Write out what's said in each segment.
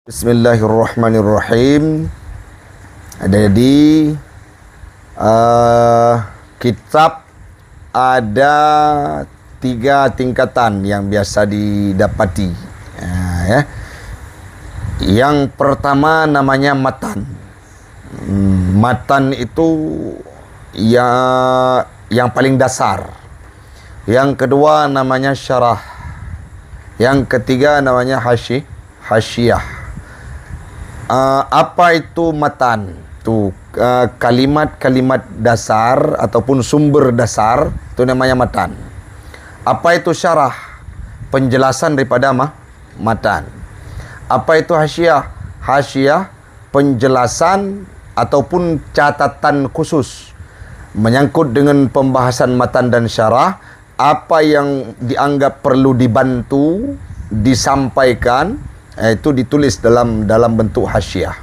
Bismillahirrahmanirrahim. Jadi kitab ada 3 tingkatan yang biasa didapati. Ya. Yang pertama namanya matan. Matan itu yang paling dasar. Yang kedua namanya syarah. Yang ketiga namanya hasyiyah. Apa itu matan? Itu kalimat-kalimat dasar ataupun sumber dasar, itu namanya matan. Apa itu syarah? Penjelasan daripada matan. Apa itu hasyiyah? Hasyiyah penjelasan ataupun catatan khusus menyangkut dengan pembahasan matan dan syarah. Apa yang dianggap perlu dibantu, disampaikan, itu ditulis dalam bentuk hasyiyah.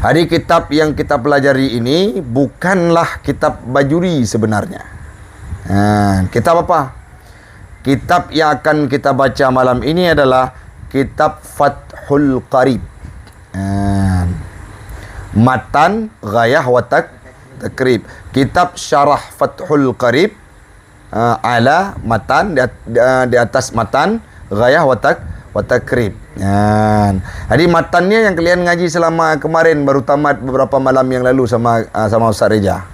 Jadi kitab yang kita pelajari ini bukanlah kitab bajuri sebenarnya. Kitab apa? Kitab yang akan kita baca malam ini adalah kitab Fathul Qarib. Matan, ghayah wa takrib. Kitab syarah Fathul Qarib ala matan, di atas matan, ghayah wa takrib. Jadi matannya yang kalian ngaji selama kemarin, baru tamat beberapa malam yang lalu sama Ustaz Reja.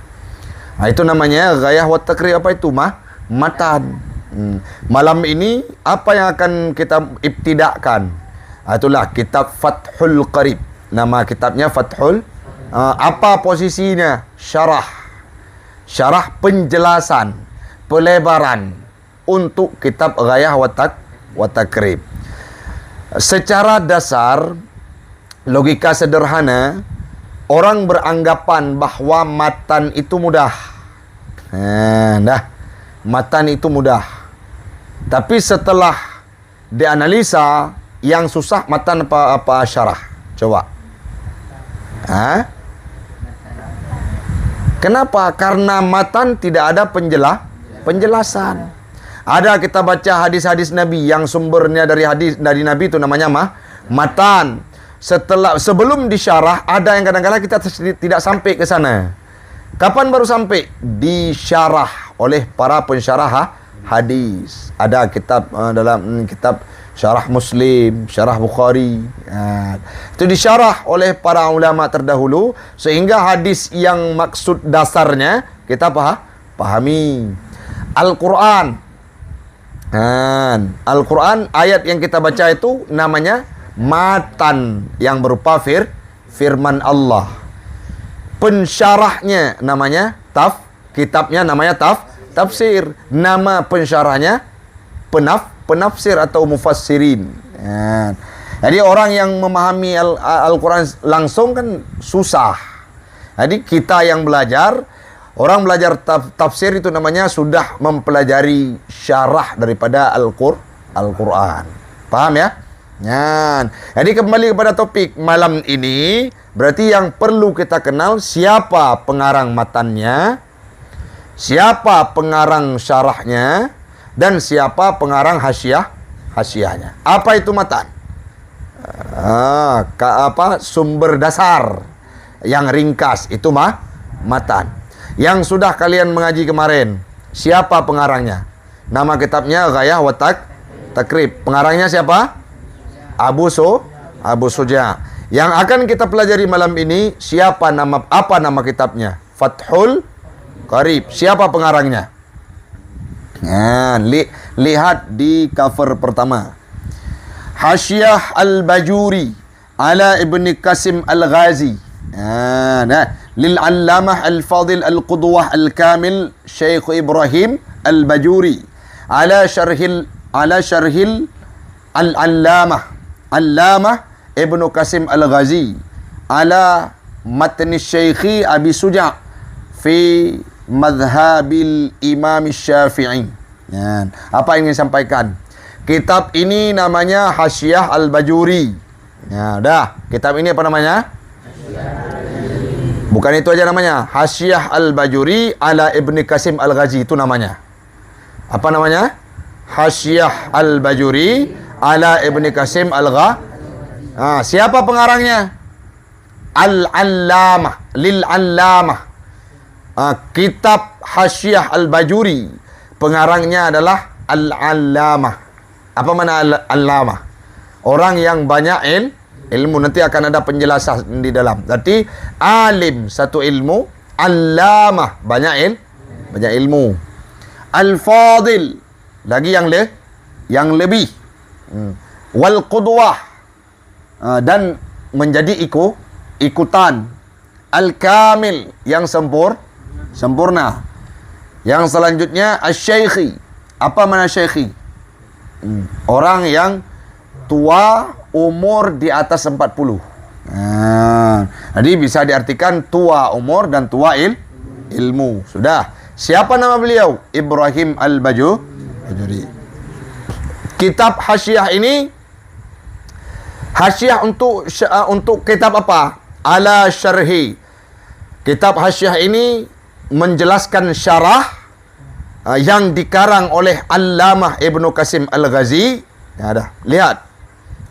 Itu namanya ghayah wa takrib. Apa itu? Matan. Malam ini apa yang akan kita ibtidakkan? Itulah kitab Fathul Qarib. Nama kitabnya Fathul. Apa posisinya? Syarah. Syarah penjelasan, pelebaran untuk kitab ghayah wa takrib. Secara dasar, logika sederhana, orang beranggapan bahawa matan itu mudah. Matan itu mudah. Tapi setelah dianalisa, yang susah matan apa syarah? Coba. Kenapa? Karena matan tidak ada penjelasan. Ada kita baca hadis-hadis Nabi yang sumbernya dari Nabi, itu namanya matan. Sebelum disyarah, ada yang kadang-kadang kita tidak sampai ke sana. Kapan baru sampai? Disyarah oleh para pensyarah hadis. Ada kitab dalam kitab syarah Muslim, syarah Bukhari. Itu disyarah oleh para ulama terdahulu sehingga hadis yang maksud dasarnya kita pahami. Al-Quran. Al-Quran, ayat yang kita baca itu namanya matan, yang berupa firman Allah. Pensyarahnya namanya kitabnya namanya tafsir. Nama pensyarahnya penafsir atau mufassirin. Jadi orang yang memahami Al-Quran langsung kan susah. Jadi kita yang belajar, orang belajar tafsir itu namanya sudah mempelajari syarah daripada Al-Quran. Paham ya? Jadi kembali kepada topik malam ini, berarti yang perlu kita kenal siapa pengarang matannya, siapa pengarang syarahnya, dan siapa pengarang hasyiyahnya. Apa itu matan? Sumber dasar yang ringkas itu matan. Yang sudah kalian mengaji kemarin, siapa pengarangnya? Nama kitabnya ghayah wa takrib. Pengarangnya siapa? Abu Suja. Yang akan kita pelajari malam ini, apa nama kitabnya? Fathul Qarib. Siapa pengarangnya? Lihat di cover pertama. Hasyiyah Al-Bajuri ala Ibni Qasim Al-Ghazi. Lil-Allamah Al-Fadil Al-Qudwah Al-Kamil Syekh Ibrahim Al-Bajuri ala syarhil Al-Allamah Ibnu Qasim Al-Ghazi ala matni Syekhi Abi Suja' fi madhabil Imam Syafi'i. Apa yang ingin sampaikan? Kitab ini namanya Hasyiyah Al-Bajuri. Kitab ini apa namanya? Bukan itu aja namanya. Hasyiyah Al-Bajuri ala Ibni Qasim Al-Ghazi, itu namanya. Apa namanya? Hasyiyah Al-Bajuri ala Ibni Qasim Al-Ghazi. Siapa pengarangnya? Al-Allamah, Lil-Allamah. Kitab Hasyiah Al-Bajuri, pengarangnya adalah Al-Allamah. Apa makna Al-Allamah? Orang yang banyak ilmu. Nanti akan ada penjelasan di dalam. Berarti alim satu ilmu, Allamah banyak ilmu. Al-Fadil lagi yang lebih. Wal Qudwah, dan menjadi ikutan. Al-Kamil yang sempurna. Yang selanjutnya Asy-Syaikhi. Apa makna Syaikhi? Orang yang tua, umur di atas 40. Jadi bisa diartikan tua umur dan tua ilmu. Sudah. Siapa nama beliau? Ibrahim Al-Bajuri. Kitab Hasyiah ini, Hasyiah untuk kitab apa? Ala syarhi. Kitab Hasyiah ini menjelaskan syarah yang dikarang oleh Allamah Ibnu Qasim Al-Ghazi. Lihat.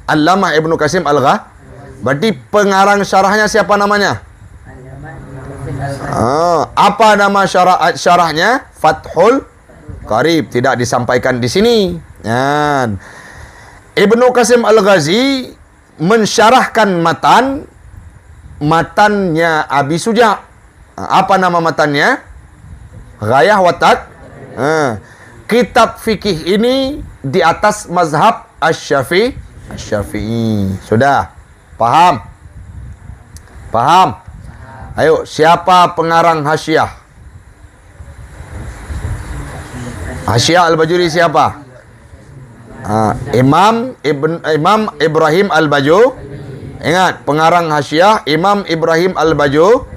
Allamah Ibnu Qasim Al-Ghazi. Berarti pengarang syarahnya siapa namanya? Apa nama syarahnya? Fathul Qarib. Tidak disampaikan di sini. Ibnu Qasim Al-Ghazi mensyarahkan matannya Abi Suja. Apa nama matannya? Ghayah wa Kitab fikih ini di atas mazhab Asy-Syafi'i. Sudah? Paham? Ayo, siapa pengarang Hasyiah? Hasyiah Al-Bajuri siapa? Imam Ibrahim Al-Bajuri. Ingat, pengarang Hasyiah Imam Ibrahim Al-Bajuri.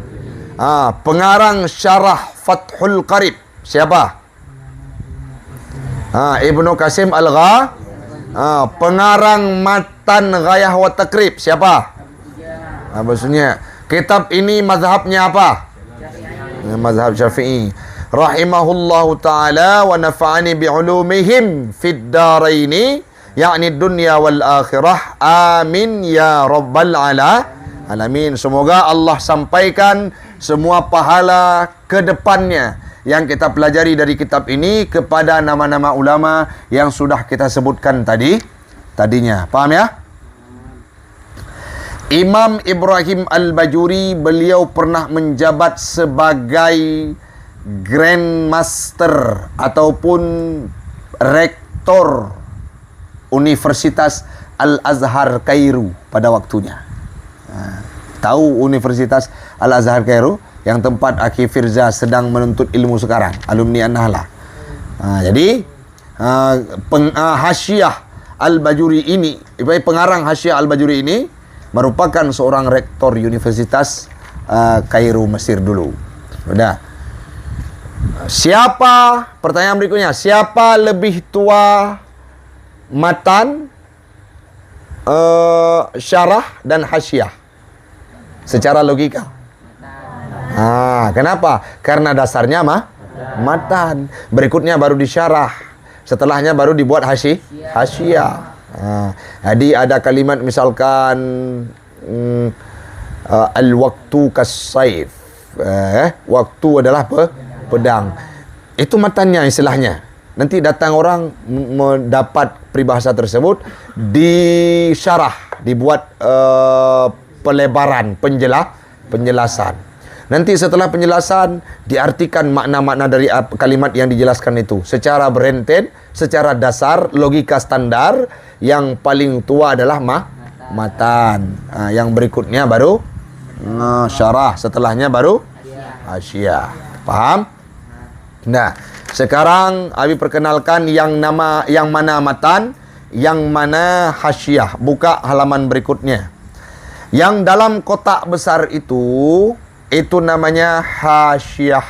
Pengarang syarah Fathul Qarib siapa? Ibnu Qasim Al-Ghazi. Pengarang matan Ghayah wa Takrib siapa? Maksudnya kitab ini mazhabnya apa? Mazhab Syafi'i. Rahimahullahu ta'ala wa nafa'ani bi'ulumihim fid daraini, yakni dunia wal akhirah. Amin ya rabbal alamin. Semoga Allah sampaikan semua pahala ke depannya yang kita pelajari dari kitab ini kepada nama-nama ulama yang sudah kita sebutkan tadinya. Paham ya? Imam Ibrahim Al-Bajuri, beliau pernah menjabat sebagai Grand Master ataupun Rektor Universitas Al-Azhar Kairo pada waktunya. Tahu Universitas Al-Azhar Kairo? Yang tempat Akhi Firza sedang menuntut ilmu sekarang, alumni An-Nahlah. Jadi Hasyiah Al-Bajuri ini, pengarang Hasyiah Al-Bajuri ini merupakan seorang rektor Universitas Kairo Mesir dulu. Sudah. Siapa, pertanyaan berikutnya, siapa lebih tua matan, syarah dan hasyiah secara logika? Kenapa? Karena dasarnya matan. Berikutnya baru disyarah. Setelahnya baru dibuat hasyiah. Jadi ada kalimat misalkan al-waktu kas-saif. Waktu adalah pedang. Itu matannya istilahnya. Nanti datang orang mendapat peribahasa tersebut, disyarah, dibuat pelebaran, penjelasan. Nanti setelah penjelasan, diartikan makna-makna dari kalimat yang dijelaskan itu secara berenten, secara dasar, logika standar. Yang paling tua adalah matan. Yang berikutnya baru syarah, setelahnya baru hasyiah. Paham? Nah, sekarang Abi perkenalkan yang mana matan, yang mana hasyiah. Buka halaman berikutnya. Yang dalam kotak besar itu namanya Hasyiah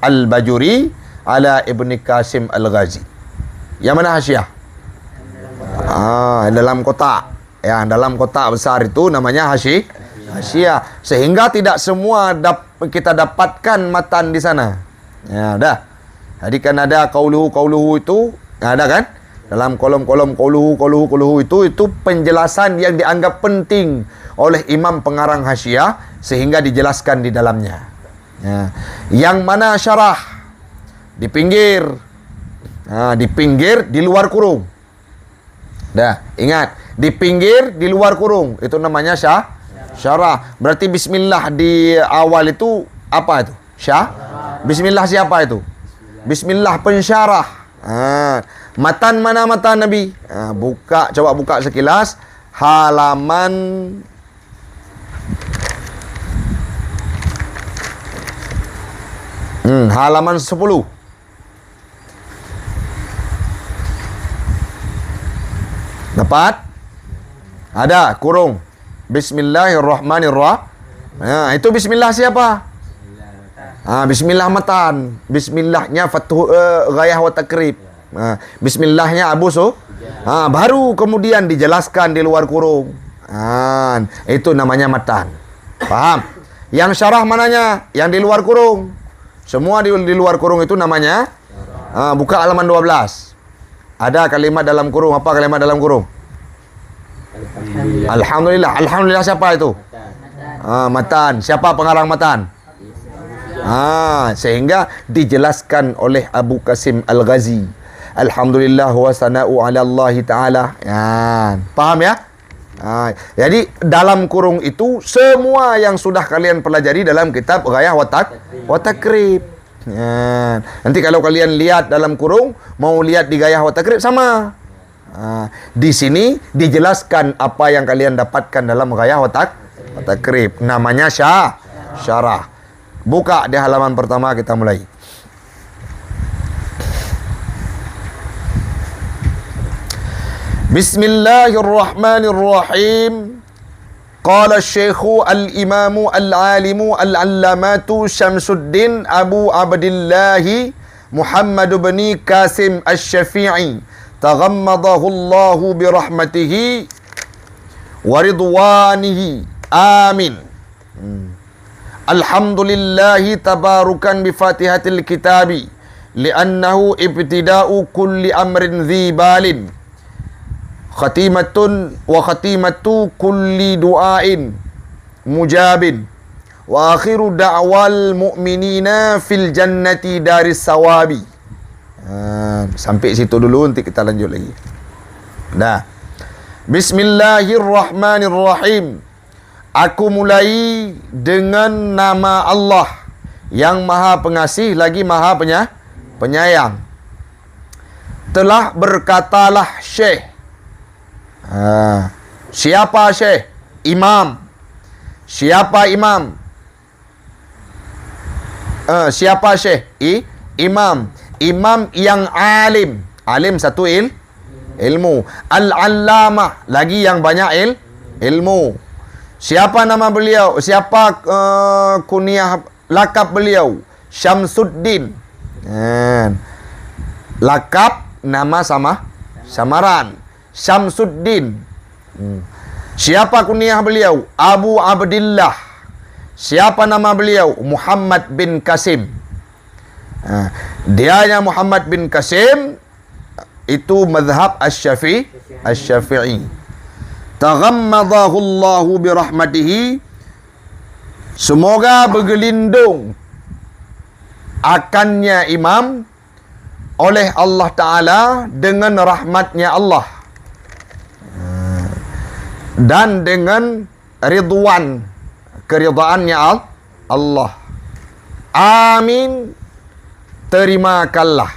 Al-Bajuri ala Ibni Qasim Al-Ghazi. Yang mana hasyiah? Dalam kotak. Ya, dalam kotak besar itu namanya hasyiah. Sehingga tidak semua kita dapatkan matan di sana. Ya, dah. Jadi kan ada qauluhu itu, ada kan? dalam kolom-kolom quluhu itu penjelasan yang dianggap penting oleh imam pengarang hasyiah sehingga dijelaskan di dalamnya. Ya. Yang mana syarah di pinggir, di pinggir di luar kurung. Dah, ingat, di pinggir di luar kurung itu namanya syarah. Berarti bismillah di awal itu apa itu? Bismillah siapa itu? Bismillah pensyarah. Matan mana matan Nabi? Coba buka sekilas halaman halaman 10. Dapat? Ada kurung. Bismillahirrahmanirrahim. Itu bismillah siapa? Bismillah matan. Bismillahnya ghayah wa takrib. Bismillahnya Abu baru kemudian dijelaskan di luar kurung. Itu namanya matan. Paham? Yang syarah mananya? Yang di luar kurung. Semua di luar kurung itu namanya buka halaman 12. Ada kalimat dalam kurung. Apa kalimat dalam kurung? Alhamdulillah. Alhamdulillah siapa itu? Matan. Siapa pengarang matan? Sehingga dijelaskan oleh Abu Qasim Al-Ghazi. Alhamdulillah wa sana'u ala Allah Ta'ala. Paham ya? Jadi dalam kurung itu semua yang sudah kalian pelajari dalam kitab Ghayah wa Takrib. Nanti kalau kalian lihat dalam kurung, mau lihat di Ghayah wa Takrib sama. Di sini dijelaskan apa yang kalian dapatkan dalam Ghayah wa Takrib. Namanya syarah. Buka di halaman pertama, kita mulai. Bismillahirrahmanirrahim. Qala Syekhu al-Imamu al-Alimu al-Allamatu Syamsuddin Abu Abdillahi Muhammad bin Qasim Asy-Syafi'i taghammadahu Allahu birahmatihi wa ridwanihi. Amin. Alhamdulillahi tabarukan bi Fatihatil Kitabi li'annahu ibtida'u kulli amrin dhi balin khatimatun wa khatimatu kulli du'ain mujabin wa akhiru da'wal mu'minina fil jannati daris sawabi. Sampai situ dulu, nanti kita lanjut lagi. Dah. Bismillahirrahmanirrahim. Aku mulai dengan nama Allah yang Maha Pengasih lagi Maha Penyayang. Telah berkatalah Syekh. Siapa Syekh? Imam. Siapa Imam? Siapa Syekh? Imam. Imam yang alim. Alim satu ilmu. Al-allamah, lagi yang banyak ilmu. Siapa nama beliau? Siapa kunyah lakab beliau? Syamsuddin. Lakab nama samaran. Syamsuddin. Siapa kunyah beliau? Abu Abdillah. Siapa nama beliau? Muhammad bin Qasim. Dianya Muhammad bin Qasim itu mazhab Asy-Syafi'i. Taghammadahu Allahu birahmatihi. Semoga bergelindung akannya imam oleh Allah Ta'ala dengan rahmatnya Allah dan dengan ridwan, keridhaannya Allah. Amin. Terimakanlah.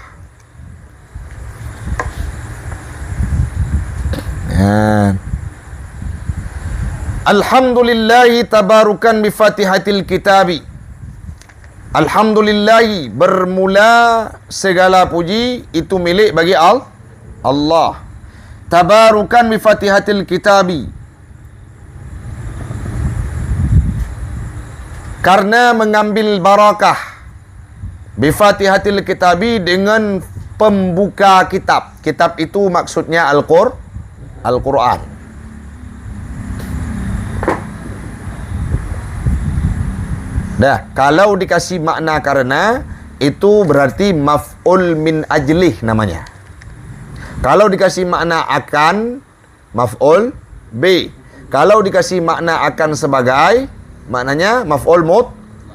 Alhamdulillahi tabarukan bi Fatihatil Kitabi. Alhamdulillahi, bermula segala puji itu milik bagi Allah. Tabarukan bi Fatihatil Kitabi, karena mengambil barakah bi Fatihatil Kitabi dengan pembuka kitab. Kitab itu maksudnya Al-Quran. Dah, kalau dikasih makna karena, itu berarti maf'ul min ajlih namanya. Kalau dikasih makna akan, maf'ul bi. Kalau dikasih makna akan sebagai, maknanya maf'ul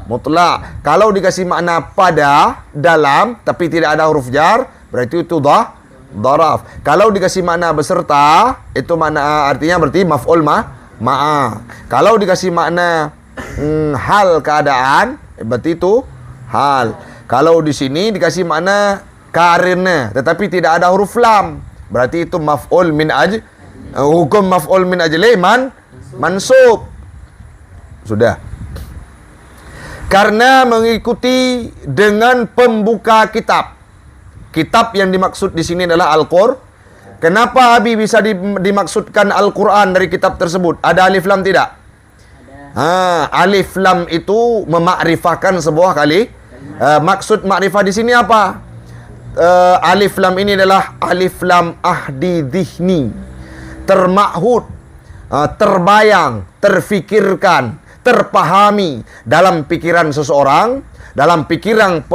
mutlak. Kalau dikasih makna pada, dalam, tapi tidak ada huruf jar, berarti itu dharaf. Kalau dikasih makna beserta, itu makna artinya berarti maf'ul ma'a. Kalau dikasih makna hal keadaan, berarti itu hal. Kalau di sini dikasih makna karena, tetapi tidak ada huruf lam, berarti itu maf'ul min hukum maf'ul min ajli mansub. Sudah. Karena mengikuti dengan pembuka kitab. Kitab yang dimaksud di sini adalah Al-Qur'an. Kenapa Abi bisa dimaksudkan Al-Quran dari kitab tersebut? Ada alif lam tidak? Alif lam itu memakrifahkan sebuah kali. Maksud makrifah di sini apa? Alif lam ini adalah alif lam ahdi dhihni. Termakhud, terbayang, terfikirkan, terpahami dalam pikiran seseorang, dalam pikiran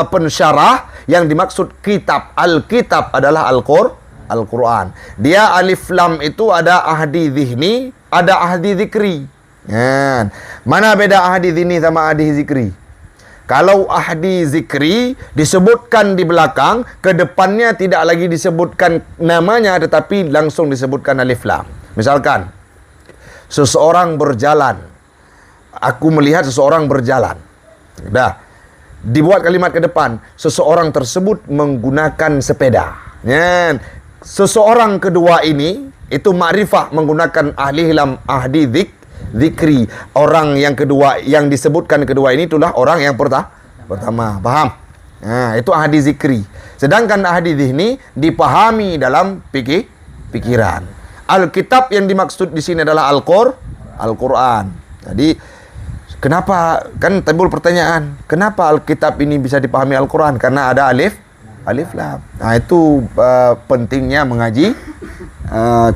pensyarah. Yang dimaksud kitab, Alkitab adalah Al-Quran. Dia alif lam itu ada ahdi dhihni, ada ahdi zikri. Mana beda ahdi dhihni sama ahdi zikri? Kalau ahdi zikri disebutkan di belakang, ke depannya tidak lagi disebutkan namanya, tetapi langsung disebutkan alif lam. Misalkan, seseorang berjalan. Aku melihat seseorang berjalan. Dah. Dibuat kalimat ke depan, seseorang tersebut menggunakan sepeda. Seseorang kedua ini, itu makrifah menggunakan alif lam ahdi zikri. Orang yang kedua, yang disebutkan kedua ini itulah orang yang pertama. Paham? Itu ahdi zikri. Sedangkan ahdi dhihni dipahami dalam pikiran. Alkitab yang dimaksud di sini adalah Al-Quran. Jadi kenapa, kan timbul pertanyaan, kenapa Alkitab ini bisa dipahami Al-Quran? Karena ada alif lam. Itu pentingnya mengaji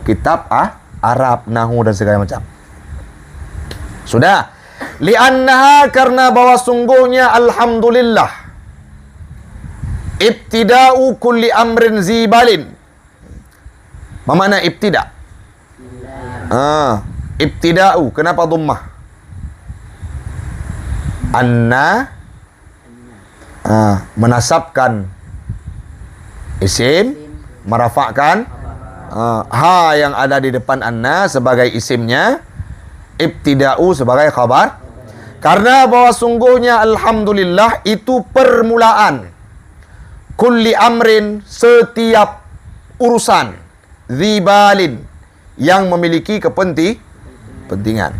kitab Arab, Nahu dan segala macam. Sudah. Li'annaha, karena bahwa sungguhnya alhamdulillah, ibtida'u kulli amrin zibalin. Apa makna ibtida'? Ibtida'u, kenapa dhammah? Anna menasabkan isim, merafakkan ha yang ada di depan anna sebagai isimnya, ibtida'u sebagai khabar. Karena bahwa sungguhnya alhamdulillah itu permulaan kulli amrin, setiap urusan, zibalin, yang memiliki kepentingan.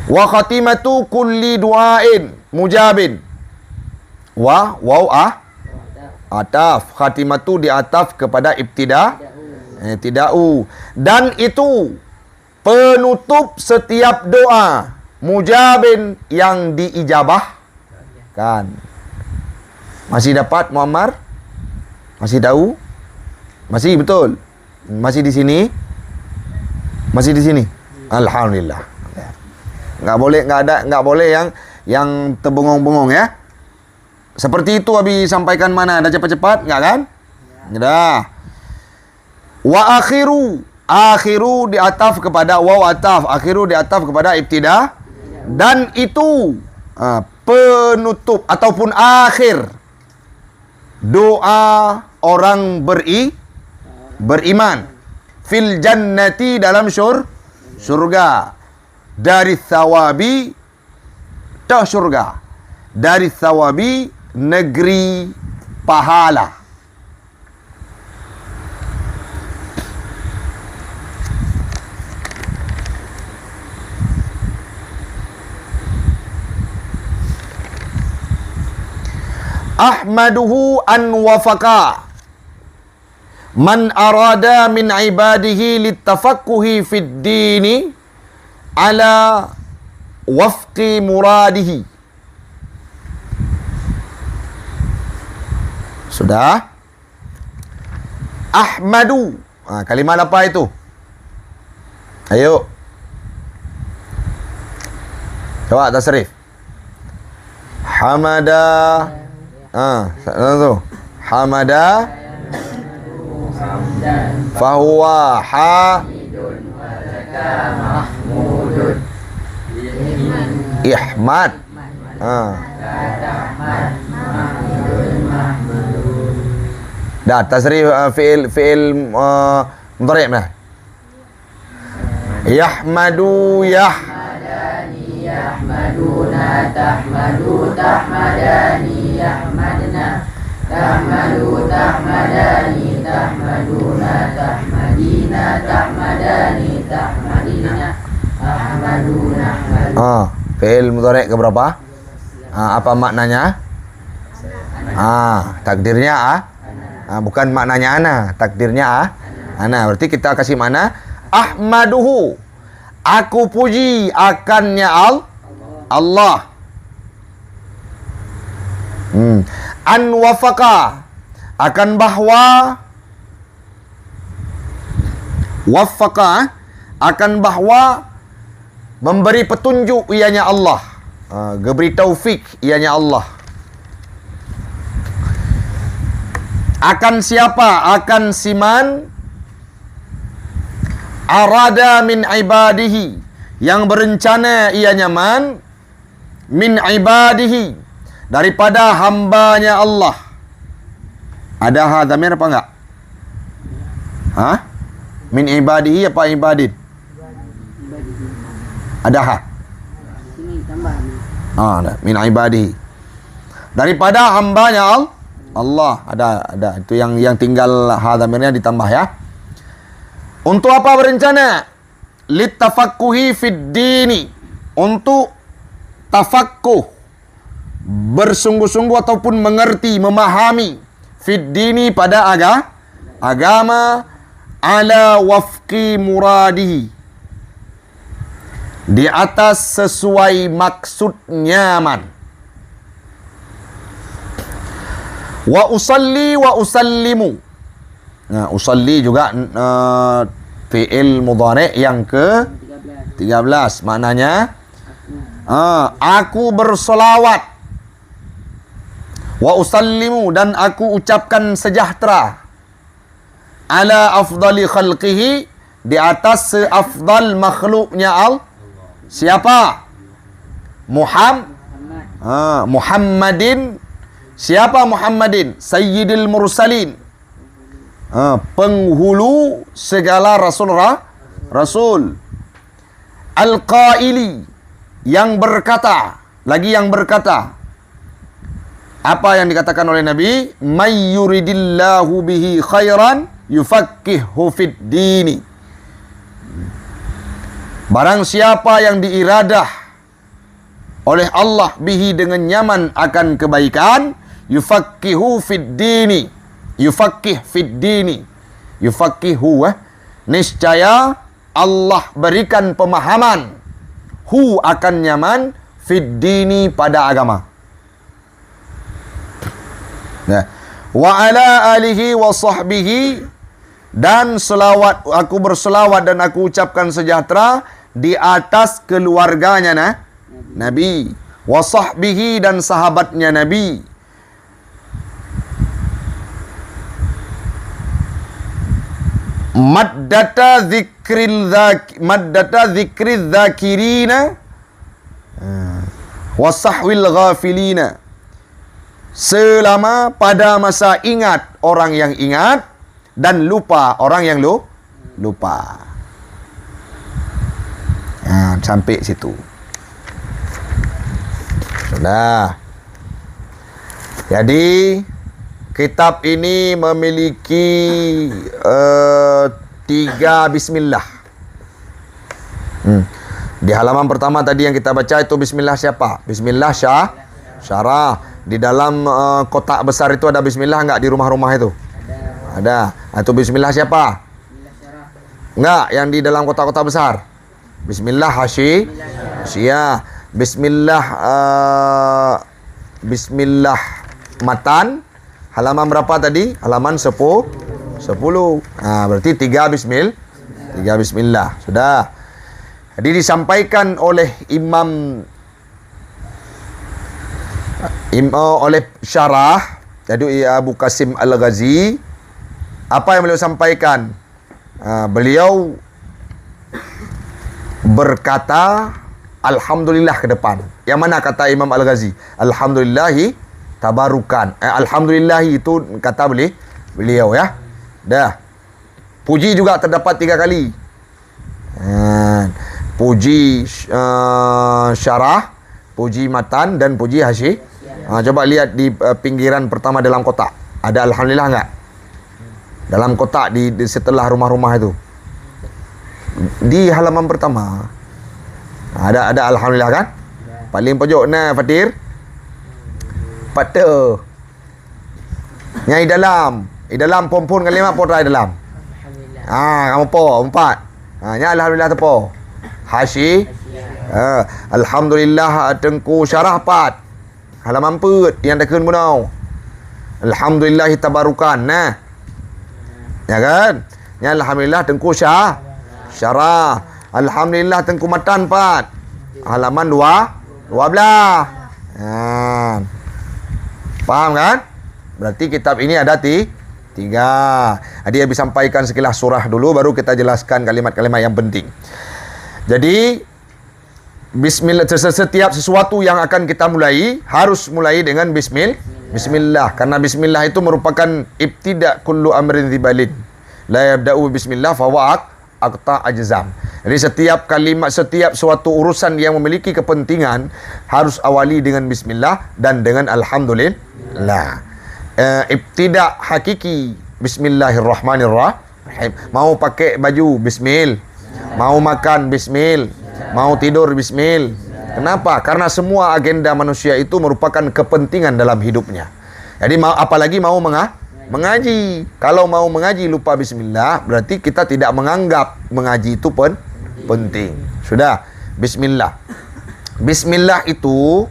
Wa khatimatu kulli du'ain mujabin. Waw ataf. Khatimatu diataf kepada ibtida'u. Dan itu penutup setiap doa mujabin, yang diijabahkan. Masih dapat Muammar? Masih tahu? Masih betul? Masih di sini? Masih di sini? Alhamdulillah. Enggak boleh yang terbengong-bengong ya. Seperti itu Abi sampaikan mana? Dah cepat-cepat enggak kan? Dah. Wa akhiru diataf kepada waw ataf, akhiru diataf kepada ibtida, dan itu penutup ataupun akhir doa orang beriman fil jannati, dalam surga, dari thawabi, surga, dari thawabi, negeri pahala. Ahmaduhu an wafaka man arada min ibadihi litafaqquhi fid dini ala wafqi muradihi. Sudah? Ahmadu. Kalimat apa itu? Ayo. Coba tasrif. Hamada. Tu. hamada fahuwa ihmad. Dah tasrif fi'il mudhari' nah. Yahmadu yahmadani yahmaduna tahmadu tahmadani yahmadna tahmadu tahmadani tahmaduna tahmadina tahmadani tahmadina tahmaduna. Fi'il mudhari' ke berapa? Apa maknanya? Takdirnya bukan maknanya ana, takdirnya ana. Berarti kita kasih mana? Ahmaduhu, aku puji akannya Allah. An wafaqa, akan bahwa wafaqa, akan bahwa memberi petunjuk ianya Allah, beri taufik ianya Allah. Akan siapa? Akan siman arada min ibadihi, yang berencana ianya man min ibadihi, daripada hambanya Allah. Ada dhamir apa enggak? Min ibadihi apa ibadin? Ada min ibadihi, daripada hambanya Allah. Ada itu yang tinggal dhamirnya ditambah ya. Untuk apa berencana? Litafakkuhi fid dini, untuk tafakkuh, bersungguh-sungguh ataupun mengerti, memahami, fid dini pada agama, ala wafqi muradihi, di atas sesuai maksudnya man. Wa usalli wa usallimu. Nah, usalli juga fi'il mudhari' yang ke 13. Maknanya aku bersolawat. Wa usallimu, dan aku ucapkan sejahtera. Ala afdali khalqihi, di atas seafdal makhluknya siapa? Muhammadin. Siapa Muhammadin? Sayyidil mursalin, penghulu segala rasul. Al-qaili, yang berkata, lagi yang berkata. Apa yang dikatakan oleh Nabi? May yuridillahu bihi khairan yufaqihhu fid dini. Barang siapa yang diiradah oleh Allah bihi, dengan nyaman akan kebaikan, yufaqihu fid dini, yufaqih fid dini, yufaqihu, niscaya Allah berikan pemahaman, akan nyaman, fid dini, pada agama. Nah, wa ala alihi wa sahbihi, dan selawat, aku berselawat dan aku ucapkan sejahtera di atas keluarganya Nabi, wa sahbihi, dan sahabatnya Nabi. Maddata zikri dzakirina wa sahwil ghafilina, selama pada masa ingat orang yang ingat dan lupa orang yang lupa. Sampai situ. Sudah. Jadi kitab ini memiliki 3 bismillah. Di halaman pertama tadi yang kita baca itu bismillah siapa? Bismillah syarah. Di dalam kotak besar itu ada bismillah enggak di rumah-rumah itu? Ada. Itu bismillah siapa? Enggak, yang di dalam kotak-kotak besar. Bismillah hasyiyah. Bismillah matan. Halaman berapa tadi? Halaman 10. Berarti 3 bismillah. Sudah. Jadi disampaikan oleh oleh syarah Jadi Abu Qasim Al-Ghazi, apa yang beliau sampaikan? Beliau berkata Alhamdulillah ke depan. Yang mana kata Imam Al-Ghazi? Alhamdulillahi tabarukan. Alhamdulillahi itu kata beliau ya. Dah. Puji juga terdapat 3 kali. Puji syarah, puji matan dan puji hasyi. Coba lihat di pinggiran pertama dalam kotak. Ada Alhamdulillah enggak? Dalam kotak di setelah rumah-rumah itu. Di halaman pertama. Ada Alhamdulillah kan? Paling pojok nah Fatir. Pada. Nyai dalam. Di dalam pon kalimat pon rai dalam. Kamu po 4. Nyai Alhamdulillah tu po. Hasyi. Alhamdulillah tengku syarah 4. Halaman put yang tekun bunau. Alhamdulillah tabarukan nah. Ya kan? Ya alhamdulillah tengku syarah. Alhamdulillah tengku matan 4. Halaman 12. Faham kan? Berarti kitab ini ada 3. Dia habis sampaikan sekilas surah dulu, baru kita jelaskan kalimat-kalimat yang penting. Jadi Bismillah, setiap sesuatu yang akan kita mulai harus mulai dengan Bismillah. Karena Bismillah itu merupakan ibtida kullu amrin dzibalin. La yabda'u bismillah fahuwa aqta ajzam. Jadi setiap kalimat, setiap suatu urusan yang memiliki kepentingan harus awali dengan Bismillah dan dengan Alhamdulillah. Ibtida hakiki Bismillahirrahmanirrahim. Mau pakai baju Bismillah, mau makan Bismillah, mau tidur bismil. Kenapa? Karena semua agenda manusia itu merupakan kepentingan dalam hidupnya. Jadi apalagi mau mengaji. Kalau mau mengaji lupa bismillah, berarti kita tidak menganggap mengaji itu pun penting. Sudah, bismillah. Bismillah itu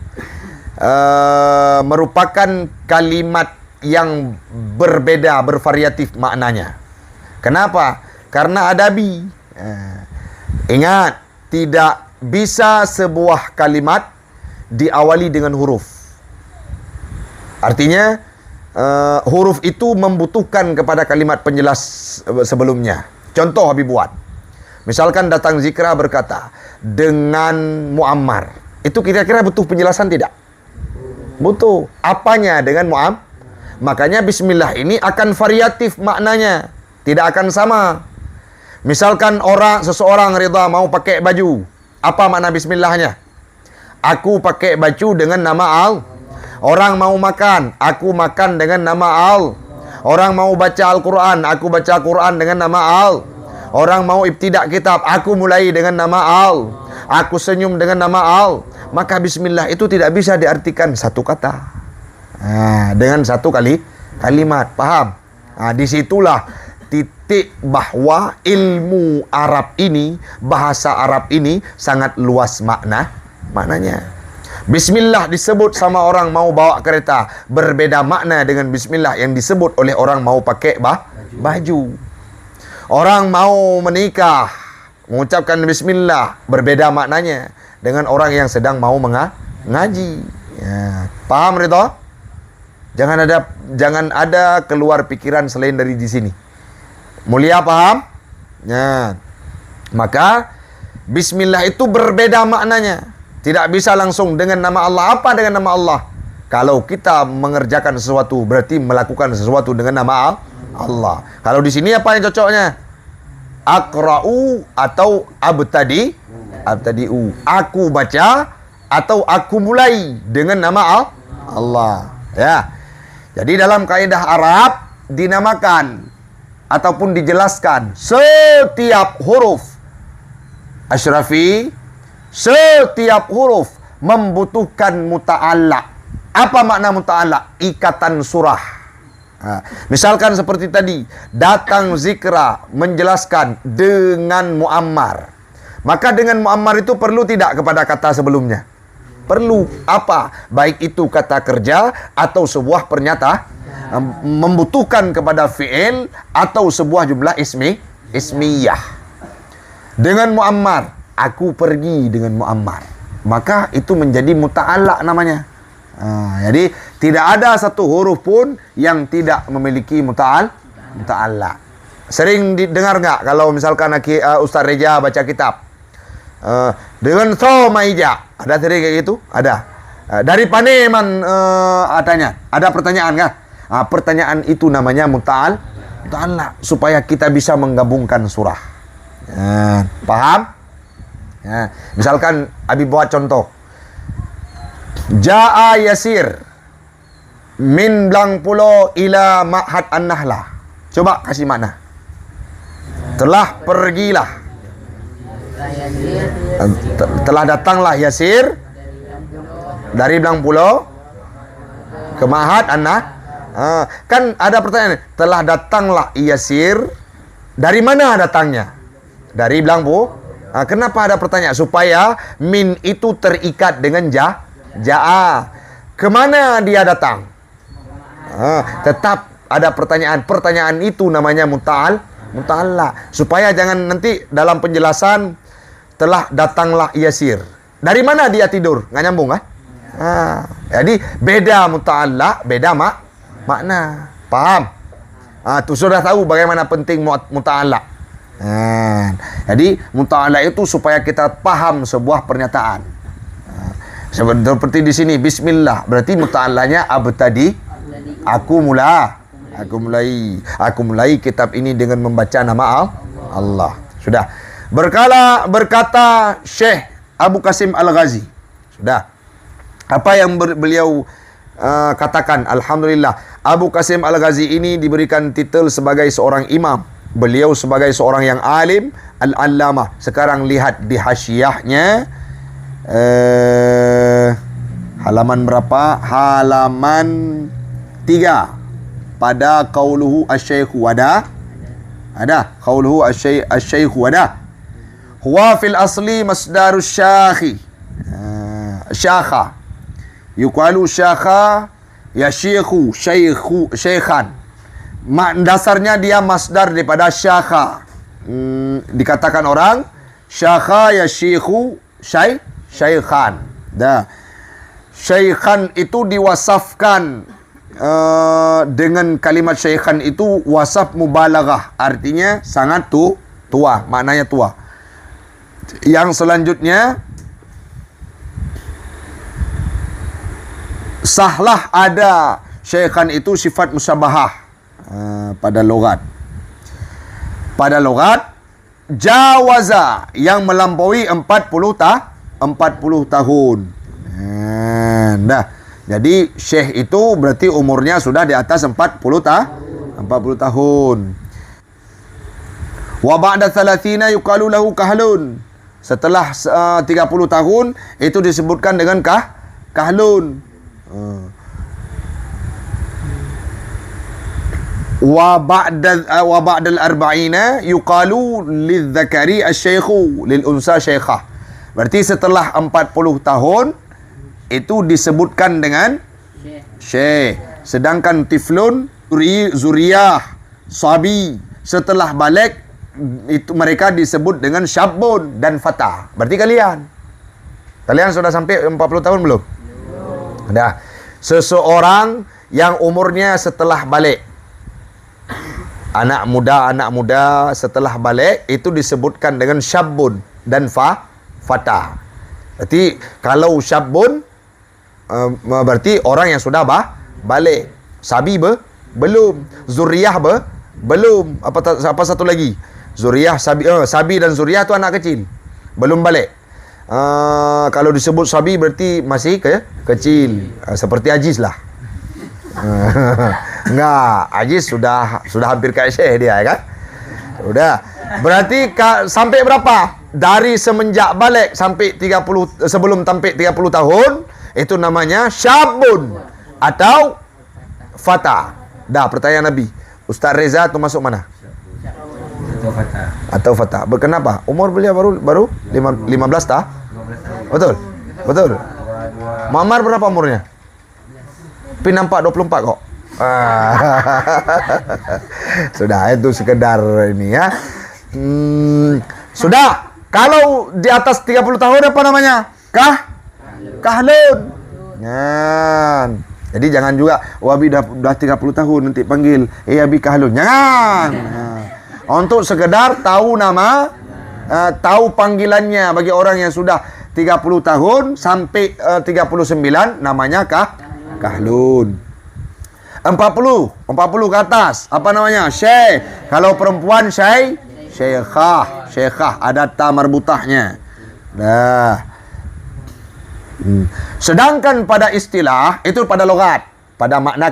merupakan kalimat yang berbeda, bervariatif maknanya. Kenapa? Karena adabi. Ingat, tidak bisa sebuah kalimat diawali dengan huruf. Artinya huruf itu membutuhkan kepada kalimat penjelas sebelumnya. Contoh Habib buat. Misalkan datang Zikra berkata dengan muammar. Itu kira-kira butuh penjelasan tidak? Butuh. Apanya dengan muammar? Makanya bismillah ini akan variatif maknanya. Tidak akan sama. Misalkan seseorang rida mau pakai baju. Apa makna bismillahnya? Aku pakai baju dengan nama Allah. Orang mau makan, aku makan dengan nama Allah. Orang mau baca Al-Quran, aku baca Quran dengan nama Allah. Orang mau ibtidak kitab, aku mulai dengan nama Allah. Aku senyum dengan nama Allah. Maka bismillah itu tidak bisa diartikan satu kata. Dengan satu kalimat. Paham? Disitulah titik bahwa ilmu Arab ini, bahasa Arab ini sangat luas maknanya. Bismillah disebut sama orang mau bawa kereta, berbeda makna dengan bismillah yang disebut oleh orang mau pakai baju. Orang mau menikah, mengucapkan bismillah, berbeda maknanya dengan orang yang sedang mau mengaji. Paham Ridho? Jangan ada keluar pikiran selain dari di sini. Mulia paham? Maka bismillah itu berbeda maknanya. Tidak bisa langsung dengan nama Allah. Apa dengan nama Allah? Kalau kita mengerjakan sesuatu berarti melakukan sesuatu dengan nama Allah. Kalau di sini apa yang cocoknya? Aqra'u atau abtadi'u. Aku baca atau aku mulai dengan nama Allah. Ya. Jadi dalam kaidah Arab dinamakan ataupun dijelaskan setiap huruf asyrafi, setiap huruf membutuhkan muta'allaq. Apa makna muta'allaq? Ikatan surah. Misalkan seperti tadi, datang Zikra menjelaskan dengan muammar. Maka dengan muammar itu perlu tidak kepada kata sebelumnya? Perlu. Apa? Baik itu kata kerja atau sebuah pernyataan, membutuhkan kepada fi'il atau sebuah jumlah ismiyah. Dengan muammar, aku pergi dengan muammar. Maka itu menjadi muta'allaq namanya. Jadi tidak ada satu huruf pun yang tidak memiliki muta'alla. Sering didengar nggak kalau misalkan Ustaz Reja baca kitab dengan somaija, ada sering kayak gitu? Ada. Dari paneman adanya. Ada pertanyaan kan? Pertanyaan itu namanya muta'alla, supaya kita bisa menggabungkan surah. Paham? Misalkan Abi buat contoh. Ja'a Yasir min Blang Pulau ila Ma'had An-Nahlah. Coba kasih makna. Telah pergilah. Telah datanglah Yasir dari Blang Pulau ke Ma'had An-Nahlah. Kan ada pertanyaan. Telah datanglah Yasir. Dari mana datangnya? Dari Blang Pulau. Kenapa ada pertanyaan? Supaya min itu terikat dengan ja'a. Kemana dia datang? Tetap ada pertanyaan. Pertanyaan itu namanya muta'alla. Supaya jangan nanti dalam penjelasan telah datanglah Yasir. Dari mana dia tidur? Nggak nyambung kan? Jadi beda muta'alla, beda makna. Paham? Tu sudah tahu bagaimana penting muta'alla. Jadi muta'alla itu supaya kita paham sebuah pernyataan. Seperti di sini bismillah, berarti muta'allanya abtadi, aku mulai kitab ini dengan membaca nama Allah. Sudah. Berkata Syekh Abu Qasim Al-Ghazi. Sudah. Apa yang beliau katakan? Alhamdulillah, Abu Qasim Al-Ghazi ini diberikan titel sebagai seorang imam. Beliau sebagai seorang yang alim, al-allamah. Sekarang lihat di hasyiahnya. Halaman berapa? Halaman 3. Pada qauluhu asy-syaikhu wada. Ada qauluhu asy-syaikhu wada. Huwa fil asli masdarus syakhi. Syakha. Yuqalu syakha yashikhu syaikhan. Dasarnya dia masdar daripada syakha. Dikatakan orang syakha yashikhu syaikhan. Syaikhan itu diwasafkan dengan kalimat syaikhan itu wasaf mubalaghah, artinya sangat tua, maknanya tua. Yang selanjutnya sahlah ada syaikhan itu sifat musyabahah pada logat. Pada logat jawaza yang melampaui 40 tahun. Jadi syekh itu berarti umurnya sudah di atas 40 tahun. Wa ba'da 30 yuqalu lahu kahlun. Setelah 30 tahun itu disebutkan dengan kahlun. Wa ba'dal arba'ina yuqalu lidzakari asy-syaikhu lil unsa syaikhah. Berarti setelah 40 tahun itu disebutkan dengan syekh. Sedangkan tiflun, zuriyah, sabi, setelah balik itu mereka disebut dengan syabun dan fata. Berarti kalian sudah sampai 40 tahun belum? Dah. Seseorang yang umurnya setelah balik, anak muda setelah balik itu disebutkan dengan syabun dan fata. Berarti kalau syabun berarti orang yang sudah balik. Sabi belum. Zuriyah belum. Apa satu lagi? Zuriyah, sabi dan zuriyah tu anak kecil. Belum balik. Kalau disebut sabi berarti masih kecil. Seperti Ajiz lah. Enggak, Ajiz sudah hampir kayak Syekh dia kan? Sudah. Berarti sampai berapa? Dari semenjak balik sampai 30, sebelum sampai 30 tahun itu namanya syabun atau fata. Dah, pertanyaan Nabi. Ustaz Reza tu masuk mana? Atau fata. Kenapa? Umur beliau baru 15 tahun. Betul. Muammar berapa umurnya? Tapi nampak 24 kok. Sudah, itu sekedar ini ya. Sudah. Kalau di atas 30 tahun apa namanya? Kahlun. Kan. Jadi jangan juga Abi dah 30 tahun nanti panggil Abi Kahlun. Jangan. Untuk sekedar tahu nama, tahu panggilannya bagi orang yang sudah 30 tahun sampai 39 namanya Kahlun. 40 ke atas apa namanya? Syekh. Kalau perempuan syekhah ada ta marbutahnya. Dah. Sedangkan pada istilah itu pada logat, pada makna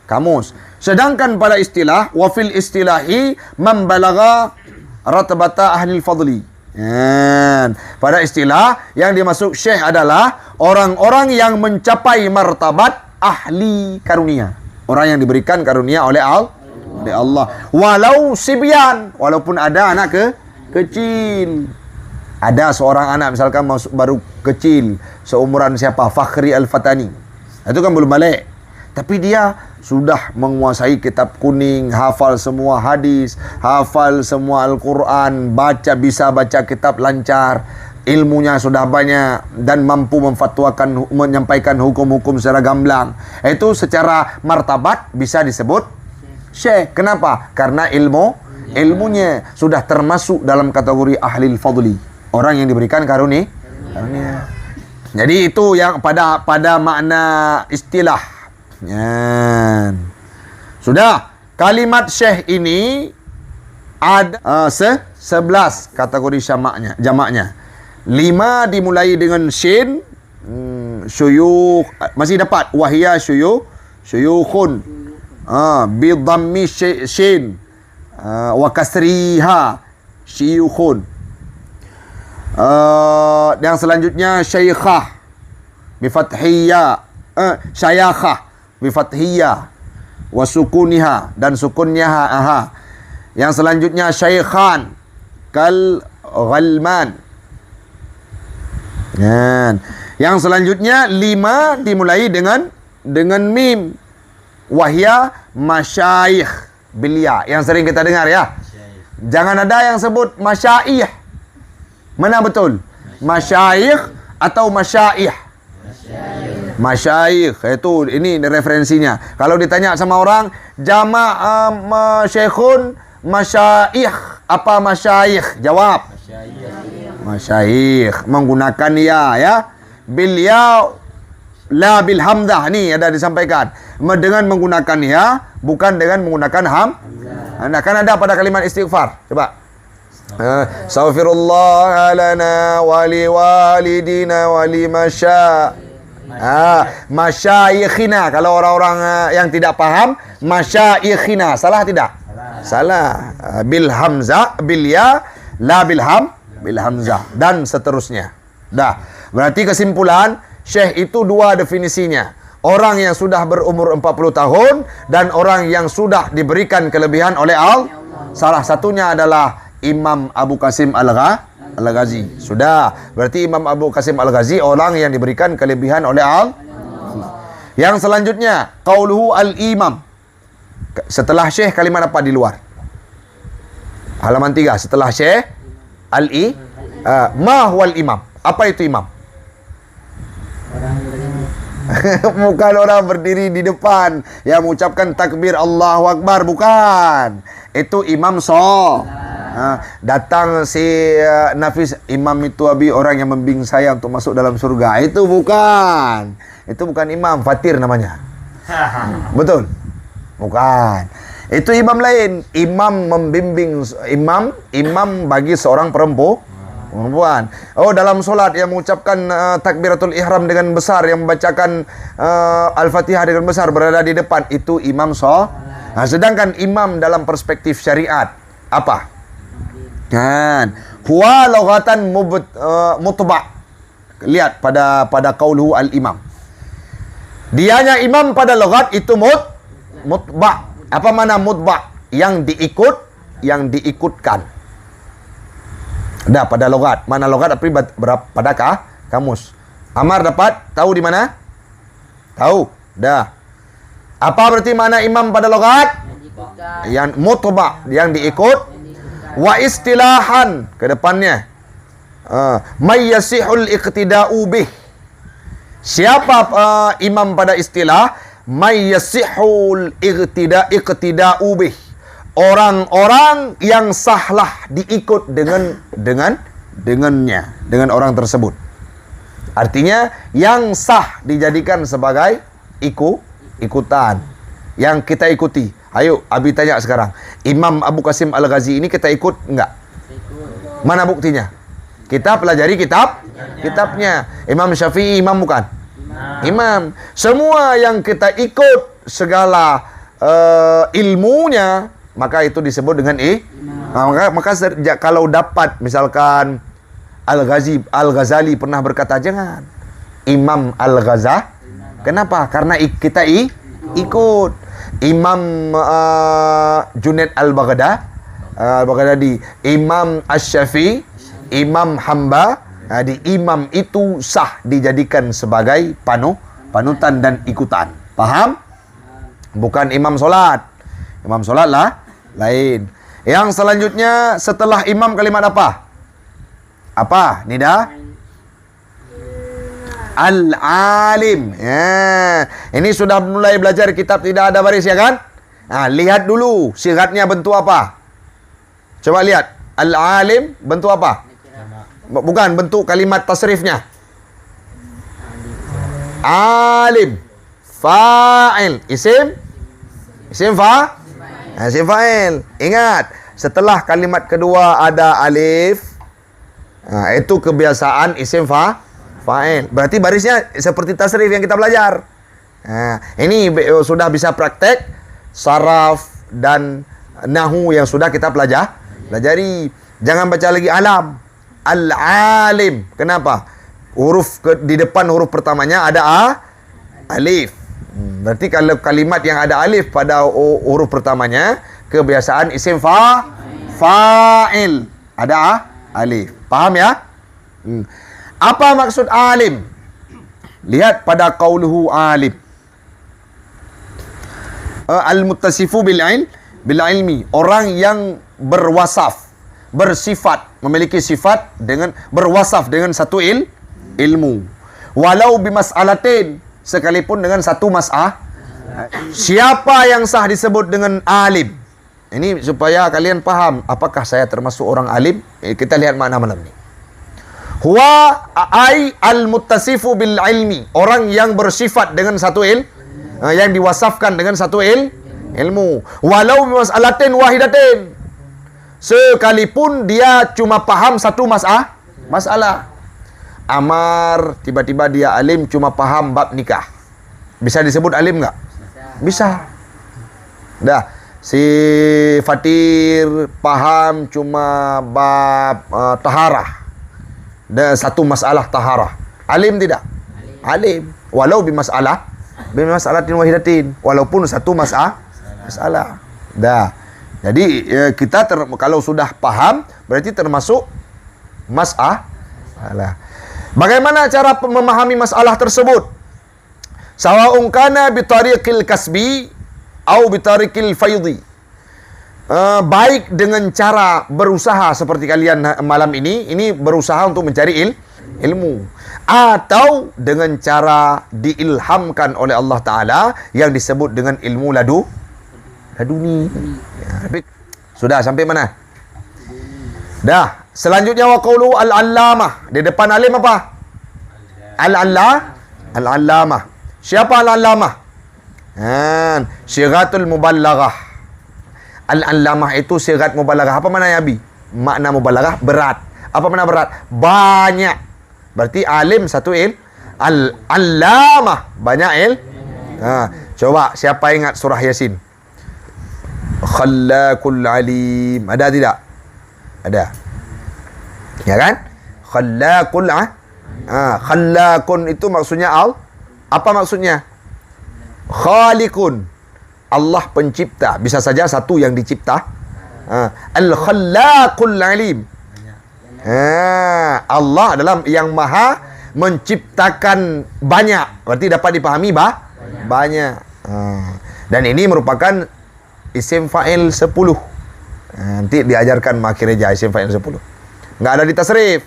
kamus. Sedangkan pada istilah wafil istilahi membalagha ratbata ahli fadli. Pada istilah yang dimaksud syekh adalah orang-orang yang mencapai martabat ahli karunia. Orang yang diberikan karunia oleh Allah. Walau sibyan, walaupun ada anak kecil. Ada seorang anak misalkan baru kecil, seumuran siapa? Fakhri Al-Fatani. Itu kan belum balik. Tapi dia sudah menguasai kitab kuning, hafal semua hadis, hafal semua Al-Quran, bisa baca kitab lancar, ilmunya sudah banyak dan mampu memfatwakan, menyampaikan hukum-hukum secara gamblang. Itu secara martabat bisa disebut syekh. Kenapa? Karena ilmunya sudah termasuk dalam kategori ahli fadli. Orang yang diberikan karunia. Jadi itu yang pada makna istilah. Sudah. Kalimat syekh ini ada 11 kategori jamaknya. 5 dimulai dengan shin, syuyukh, masih dapat wahia syuyukhun. Bi dhammi shin wa kasriha syuyukhun. Yang selanjutnya syekhah bifathiyya, syayakhah bifathiyya wa sukuniha dan sukunnya ha. Yang selanjutnya syaikhan kal ghalman. Yang selanjutnya 5 dimulai dengan mim, wahya masyayikh bilia, yang sering kita dengar ya. Jangan ada yang sebut masyayikh. Mana betul? Masyayikh atau masyaih? Masyayikh. Itu ini referensinya. Kalau ditanya sama orang, jama' masyayikhun, masyaih, apa masyayikh? Jawab. Masyayikh. Menggunakan ya. Bil ya, la bil hamzah. Ni ada disampaikan. Dengan menggunakan ya, bukan dengan menggunakan hamzah. Kan ada pada kalimat istighfar. Coba. Astaghfirullah lana wali walidina wali masyayikhina. Kalau orang-orang yang tidak paham, masyayikhina. Salah tidak? Salah. Bil hamzah, bil ya, la bil hamzah dan seterusnya. Dah. Berarti kesimpulan, syekh itu 2 definisinya. Orang yang sudah berumur 40 tahun dan orang yang sudah diberikan kelebihan oleh Allah. Salah satunya adalah Imam Abu Qasim Al-Ghazi. Sudah. Berarti Imam Abu Qasim Al-Ghazi orang yang diberikan kelebihan oleh Allah. Yang selanjutnya, qauluhu al-imam. Setelah syekh kalimat apa di luar? Halaman 3. Setelah syekh ma huwal imam. Apa itu imam? Bukan orang berdiri di depan yang mengucapkan takbir Allahu Akbar, bukan. Itu imam datang si Nafis, imam itu Abi orang yang membimbing saya untuk masuk dalam surga. Itu bukan. Itu bukan imam, fatir namanya. Betul? Bukan. Itu imam lain. Imam membimbing, imam bagi seorang perempuan. Oh, dalam solat yang mengucapkan takbiratul ihram dengan besar, yang membacakan Al-Fatihah dengan besar, berada di depan, itu imam sedangkan imam dalam perspektif syariat apa? Kan, huwa lughatan mutba'. Lihat pada qauluhu al-imam. Dianya imam pada lughat itu mutba'. Apa mana mutba'? Yang diikutkan. Dah pada logat. Mana logat padakah kamus? Amar dapat tahu di mana? Tahu. Dah. Apa berarti mana imam pada logat? Yang mutba, yang diikut. Wa istilahan ke depannya. May yasihul iqtida'u bih. Siapa imam pada istilah? May yasihul iqtida'u bih. Orang-orang yang sahlah diikut dengannya, dengan orang tersebut. Artinya yang sah dijadikan sebagai ikutan, yang kita ikuti. Ayo, Abi tanya sekarang, Imam Abu Qasim Al-Ghazi ini kita ikut enggak? Mana buktinya? Kita pelajari kitabnya. Imam Syafi'i imam bukan? Imam. Semua yang kita ikut segala ilmunya, maka itu disebut dengan maka kalau dapat misalkan Al-Ghazali pernah berkata jangan Imam Al-Ghazali. Kenapa? Karena kita ikut. Imam Junaid Al-Baghdadi, Imam Asy-Syafi'i, Imam Hamba, di imam itu sah dijadikan sebagai panutan dan ikutan. Paham? Bukan imam solat. Imam solat lah lain. Yang selanjutnya setelah imam kalimat apa? Apa? Nida? Al-alim. Ya. Ini sudah mulai belajar kitab tidak ada baris ya kan? Nah, lihat dulu sigatnya bentuk apa? Coba lihat. Al-alim bentuk apa? Bukan, bentuk kalimat tasrifnya. Alim. Fa'il. Isim fa'il. Ingat, setelah kalimat kedua ada alif. Nah, itu kebiasaan isim fa'il. Berarti barisnya seperti tasrif yang kita belajar. Nah, ini sudah bisa praktek saraf dan nahu yang sudah kita pelajari. Jangan baca lagi alam. Al-alim. Kenapa? Di depan huruf pertamanya ada alif. Berarti kalau kalimat yang ada alif pada huruf pertamanya, kebiasaan isim fa'il. Ada alif. Paham ya? Apa maksud alim? Lihat pada qauluhu alim. Al-muttasifu bil ilmi. Orang yang berwasaf, bersifat, memiliki sifat dengan berwasaf dengan satu ilmu. Walau bimas'alatin, sekalipun dengan satu mas'ah. Siapa yang sah disebut dengan alim? Ini supaya kalian paham apakah saya termasuk orang alim. Kita lihat makna malam ini. Huwa ai al-muttasifu bil ilmi. Orang yang bersifat dengan satu yang diwasafkan dengan satu ilmu. Walau bimas'alatin wahidatin, sekalipun dia cuma paham satu masalah. Amar, tiba-tiba dia alim cuma paham bab nikah. Bisa disebut alim enggak? Bisa. Dah, si Fatir paham cuma bab taharah. Dan satu masalah taharah. Alim tidak? Alim. Walau bimas'alatin wahidatin. Walaupun satu masalah. Dah. Jadi kita kalau sudah paham berarti termasuk masalah. Bagaimana cara memahami masalah tersebut? Sawa'un kana bi tariqil kasbi au bi tariqil faidhi. Baik dengan cara berusaha seperti kalian malam ini berusaha untuk mencari ilmu, atau dengan cara diilhamkan oleh Allah Ta'ala yang disebut dengan ilmu laduni. Ya, sudah sampai mana? Dah. Selanjutnya wa qawlu al-allamah. Di depan alim apa? Al-allamah. Siapa al-allamah? Syiratul mubalaghah. Al-allamah itu syirat mubalaghah. Apa maknanya Abi? Makna mubalaghah berat. Apa makna berat? Banyak. Berarti alim satu Al-allamah banyak coba siapa ingat surah Yasin? Khallaqul alim. Ada tidak? Ada. Ya kan? Khallaqul khallaqun itu maksudnya apa maksudnya? Khaliqun. Allah pencipta. Bisa saja satu yang dicipta. Al-khallaqul alim. Allah adalah yang maha menciptakan banyak. Berarti dapat dipahami banyak. Dan ini merupakan isim fa'il 10. Nanti diajarkan makireja isim fa'il 10. Enggak ada di tasrif.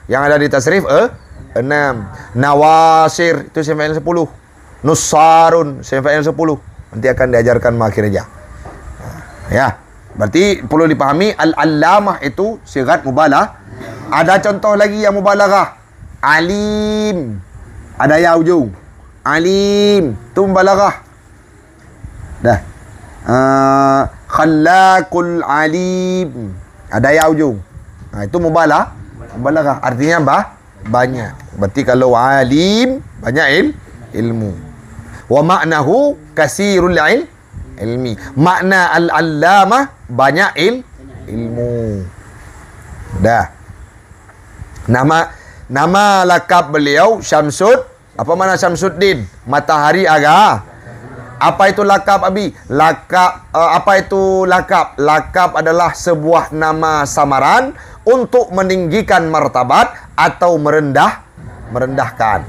Yang ada di tasrif 6. Nawasir itu isim fa'il 10. Nusarun isim fa'il 10. Nanti akan diajarkan makhir aja. Ya. Berarti perlu dipahami al-allamah itu sigat mubalah. Ada contoh lagi yang mubalaghah. Alim. Ada ya ujung. Alim. Itu mubalaghah. Dah. Khallaqul alim. Ada ya ujung. Itu mubalaghah. Artinya banyak. Berarti kalau alim banyak ilmu. Wa ma'nahu kasirul ilmi. Makna al-allamah banyak ilmu. Dah. Nama lakab beliau Syamsud. Apa mana Syamsuddin? Matahari Aga. Apa itu lakab Abi? Apa itu lakab? Lakab adalah sebuah nama samaran untuk meninggikan martabat atau merendahkan.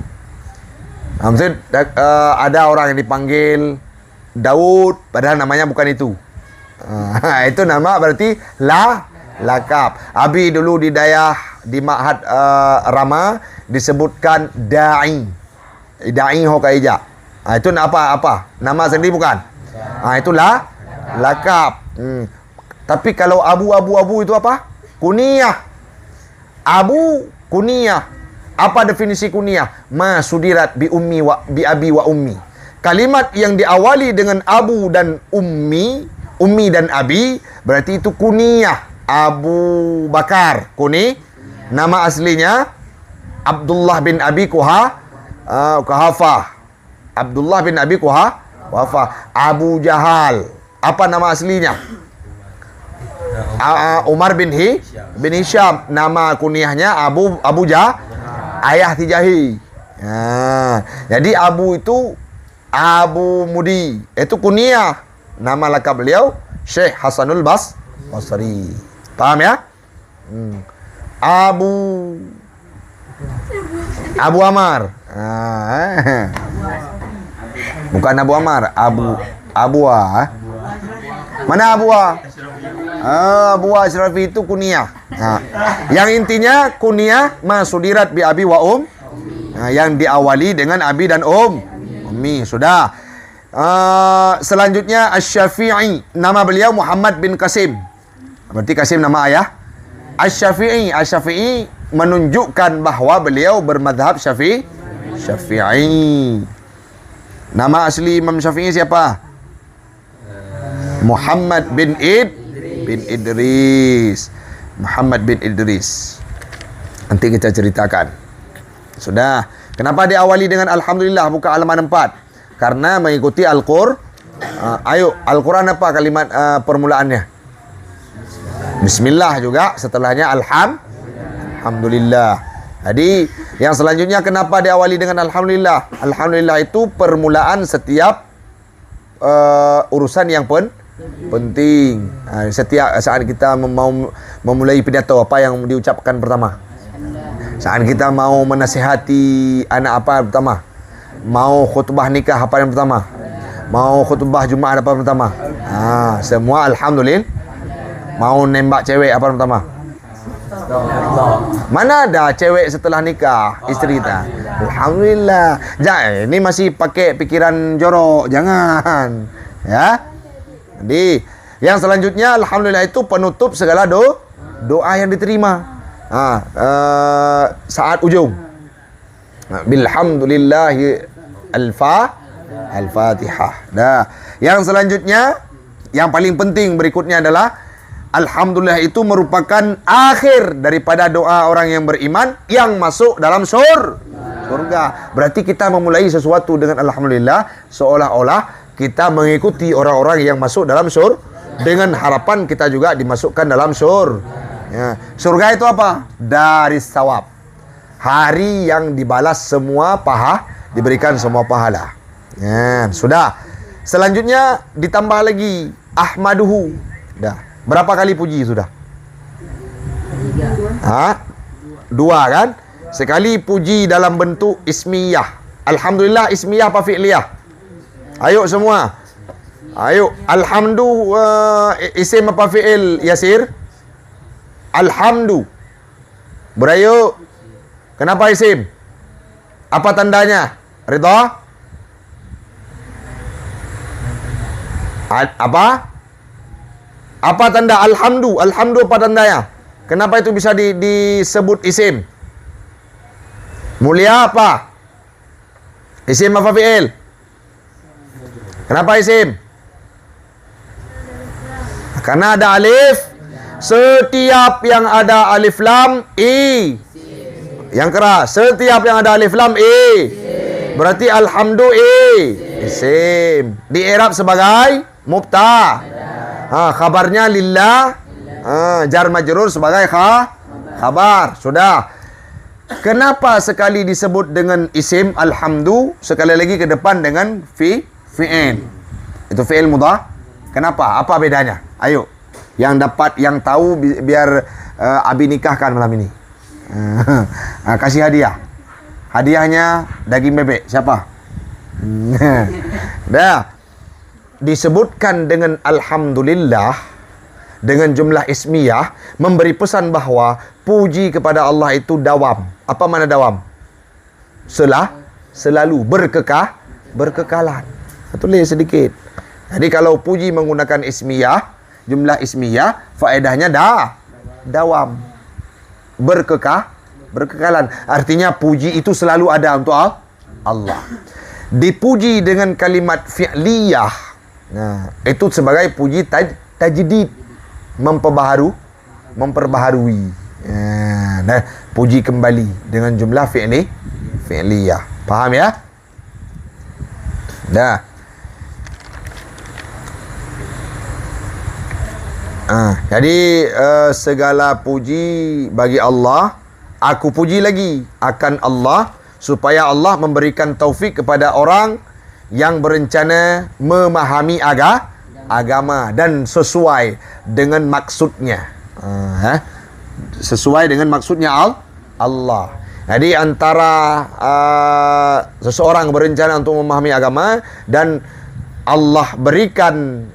Maksud ada orang yang dipanggil Daud padahal namanya bukan itu. Itu nama berarti lakab. Abi dulu di di Ma'had Rama disebutkan da'i. Da'i Hokaija. Itu apa? Nama sendiri bukan? Itulah lakab. Tapi kalau Abu itu apa? Kuniyah. Abu kuniyah. Apa definisi kuniyah? Ma sudirat bi abi wa ummi. Kalimat yang diawali dengan abu dan ummi dan abi, berarti itu kuniyah. Abu Bakar, nama aslinya Abdullah bin Abi Kuhafah. Abdullah bin Abi Kuhafah. Abu Jahal, apa nama aslinya? Umar bin Hisham. Nama kuniyahnya Abu ayah Tijahi. Jadi Abu itu Abu Mudi, itu kuniyah. Nama lakab beliau Syekh Hasanul Basri. Paham ya? Abu Amar. Bukan Abu Amar, Abua. Mana Abua? Abua Asrafi itu kuniyah. Yang intinya kuniyah masudirat bi abi wa yang diawali dengan abi dan ummi. Sudah. Selanjutnya Asy-Syafi'i. Nama beliau Muhammad bin Qasim. Berarti Qasim nama ayah. Asy-Syafi'i menunjukkan bahawa beliau bermadhab Syafi'i. Nama asli Imam Syafi'i siapa? Muhammad bin Idris. Muhammad bin Idris. Nanti kita ceritakan. Sudah. Kenapa diawali dengan Alhamdulillah buka halaman 4? Karena mengikuti Al-Qur'an. Al-Quran apa kalimat permulaannya? Bismillah juga. Setelahnya Alhamdulillah. Jadi yang selanjutnya kenapa diawali dengan Alhamdulillah? Alhamdulillah itu permulaan setiap urusan yang penting. Setiap saat kita mau memulai pidato, apa yang diucapkan pertama? Saat kita mau menasihati anak, apa pertama? Mau khutbah nikah, apa yang pertama? Mau khutbah Jumaat, apa yang pertama? Semua Alhamdulillah. Mau nembak cewek, apa yang pertama? Mana ada cewek setelah nikah isteri kita? Alhamdulillah. Jangan, ini masih pakai pikiran jorok. Jangan. Ya. Jadi yang selanjutnya Alhamdulillah itu penutup segala doa yang diterima. Saat ujung. Bilhamdulillahi Al-Fatihah. Nah, yang selanjutnya yang paling penting berikutnya adalah Alhamdulillah itu merupakan akhir daripada doa orang yang beriman yang masuk dalam surga. Berarti kita memulai sesuatu dengan Alhamdulillah seolah-olah kita mengikuti orang-orang yang masuk dalam surga dengan harapan kita juga dimasukkan dalam surga. Ya. Surga itu apa? Daris sawab. Hari yang dibalas semua diberikan semua pahala. Ya, sudah. Selanjutnya ditambah lagi ahmaduhu. Dah. Berapa kali puji sudah? 2 kan? Sekali puji dalam bentuk ismiyah. Alhamdulillah ismiyah apa fi'liyah? Ayo semua. Ayo. Alhamdu isim apa fi'il Yasir? Alhamdu. Berayu. Kenapa isim? Apa tandanya? Ridha? Apa? Apa tanda alhamdu? Alhamdu apa tandanya? Kenapa itu bisa disebut isim? Mulia apa? Isim apa fi'il? Kenapa isim? Karena ada alif. Setiap yang ada alif lam i. Yang keras. Setiap yang ada alif lam i. Berarti alhamdu i. Isim. Di i'rab sebagai mubta. Khabarnya lillah. Jar majrur sebagai khabar. Sudah. Kenapa sekali disebut dengan isim alhamdu, sekali lagi ke depan dengan fi'il? Itu fi'il mudhari'. Kenapa? Apa bedanya? Ayo. Yang dapat, yang tahu biar Abi nikahkan malam ini. Kasih hadiah. Hadiahnya daging bebek. Siapa? Dah. Disebutkan dengan alhamdulillah dengan jumlah ismiyah memberi pesan bahawa puji kepada Allah itu dawam. Apa makna dawam? Selalu berkekalan. Tulis sedikit. Jadi kalau puji menggunakan ismiyah, jumlah ismiyah, faedahnya dawam. Berkekalan. Artinya puji itu selalu ada untuk Allah. Dipuji dengan kalimat fi'liyah. Nah, itu sebagai puji tajdid. Memperbaharui. Nah, puji kembali dengan jumlah fi'liyah. Faham ya? Dah. Jadi segala puji bagi Allah. Aku puji lagi akan Allah supaya Allah memberikan taufik kepada orang yang berencana memahami agama dan sesuai dengan maksudnya. Sesuai dengan maksudnya Allah. Jadi antara seseorang berencana untuk memahami agama dan Allah berikan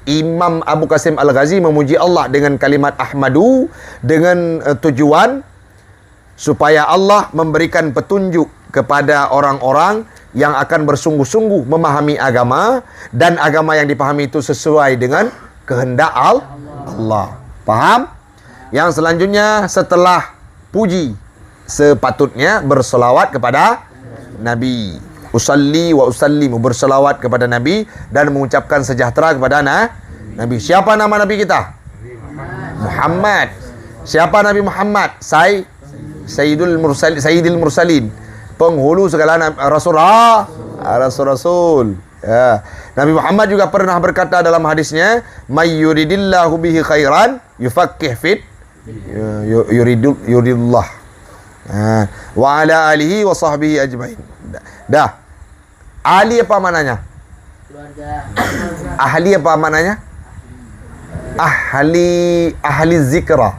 Imam Abu Qasim Al-Ghazi memuji Allah dengan kalimat Ahmadu dengan tujuan supaya Allah memberikan petunjuk kepada orang-orang yang akan bersungguh-sungguh memahami agama dan agama yang dipahami itu sesuai dengan kehendak Allah. Faham? Yang selanjutnya setelah puji sepatutnya berselawat kepada Nabi. Usalli wa usallimu, berselawat kepada Nabi dan mengucapkan sejahtera kepada Nabi. Siapa nama Nabi kita? Muhammad. Siapa Nabi Muhammad? Sayyidul Mursalin. Penghulu segala Rasul. Ya. Nabi Muhammad juga pernah berkata dalam hadisnya, "May yuridillahu bihi khairan yufaqqih fit yuridullah." Wa ala alihi wa sahbihi ajmain. Dah. Ali apa maknanya? Keluarga. Ahli apa maknanya? Ahli zikra.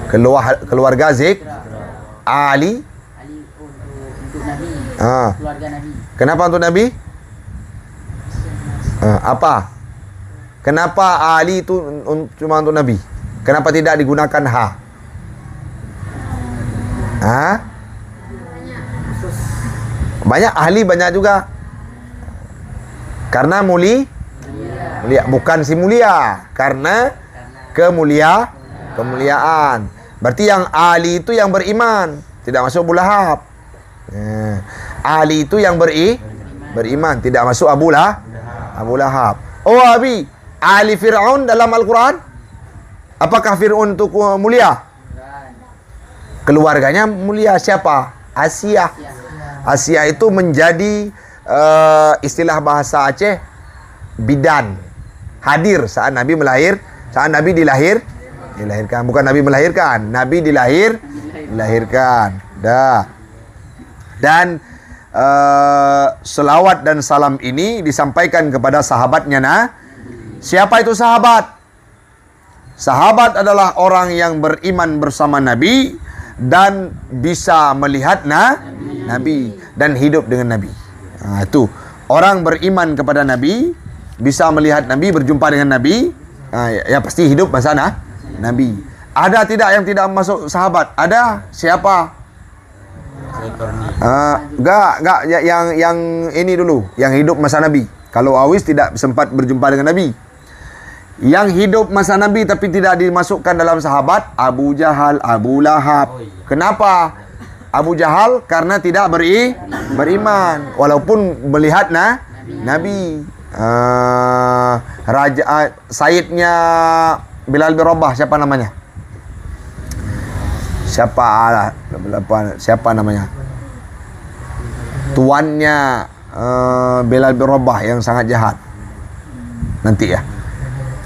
Keluarga Ali untuk Nabi. Keluarga Nabi. Kenapa untuk Nabi? Apa? Kenapa Ali itu cuma untuk Nabi? Kenapa tidak digunakan Banyak ahli, banyak juga. Karena mulia. Bukan si mulia. Karena kemuliaan. Berarti yang Ali itu yang beriman. Tidak masuk Abu Lahab. Ali itu yang beriman. Tidak masuk Abu Lahab. Oh Abi, Ali Fir'aun dalam Al-Quran. Apakah Fir'aun itu mulia? Keluarganya mulia. Siapa? Asia itu menjadi istilah bahasa Aceh bidan. Hadir saat Nabi dilahirkan. Bukan Nabi melahirkan, Nabi dilahirkan. Dah. Dan selawat dan salam ini disampaikan kepada sahabatnya. Siapa itu sahabat? Sahabat adalah orang yang beriman bersama Nabi dan bisa melihat Nabi dan hidup dengan Nabi. Itu orang beriman kepada Nabi, bisa melihat Nabi, berjumpa dengan Nabi, ya pasti hidup bersama Nabi. Ada tidak yang tidak masuk sahabat? Ada. Siapa? Enggak yang ini dulu, yang hidup masa Nabi. Kalau Awis tidak sempat berjumpa dengan Nabi. Yang hidup masa Nabi tapi tidak dimasukkan dalam sahabat, Abu Jahal, Abu Lahab. Kenapa? Abu Jahal karena tidak beriman walaupun melihat Nabi. Sayyidnya Bilal bin Rabah, siapa namanya? Siapa namanya? Tuannya Bilal bin Rabah yang sangat jahat. Nanti ya.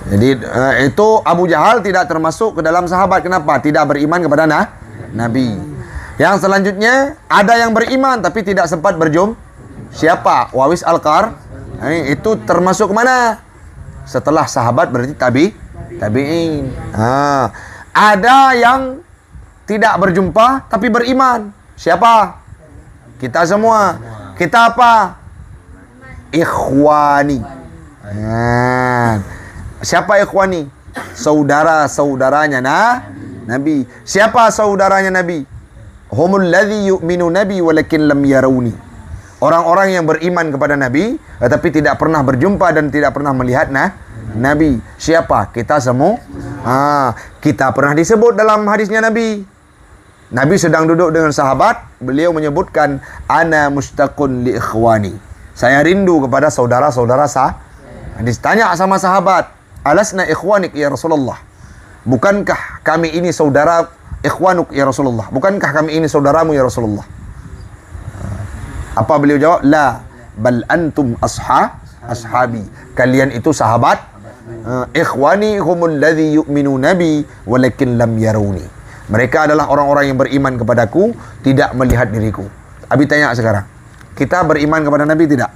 Jadi itu Abu Jahal tidak termasuk ke dalam sahabat. Kenapa? Tidak beriman kepada Nabi. Yang selanjutnya ada yang beriman tapi tidak sempat berjumpa. Siapa? Wawis Al-Qar. Itu termasuk mana? Setelah sahabat berarti tabi'in. Ada yang tidak berjumpa tapi beriman. Siapa? Kita semua. Kita apa? Ikhwani. Siapa ikhwani? Saudara-saudaranya Nabi. Siapa saudaranya Nabi? Humul ladzi yu'minu nabi walakin lam yarawni. Orang-orang yang beriman kepada Nabi tetapi tidak pernah berjumpa dan tidak pernah melihat Nabi. Siapa? Kita semua. Kita pernah disebut dalam hadisnya Nabi. Nabi sedang duduk dengan sahabat, beliau menyebutkan ana mustaqun li ikhwani. Saya rindu kepada saudara-saudara Ditanya sama sahabat, alasna ikhwanik ya Rasulullah? Bukankah kami ini saudara ikhwanuk ya Rasulullah? Bukankah kami ini saudaramu ya Rasulullah? Apa beliau jawab? La, bal antum ashabi. Kalian itu sahabat. Ikhwani humul ladzi yu'minu nabi walakin lam yaruni. Mereka adalah orang-orang yang beriman kepadaku, tidak melihat diriku. Abi tanya sekarang, kita beriman kepada Nabi tidak?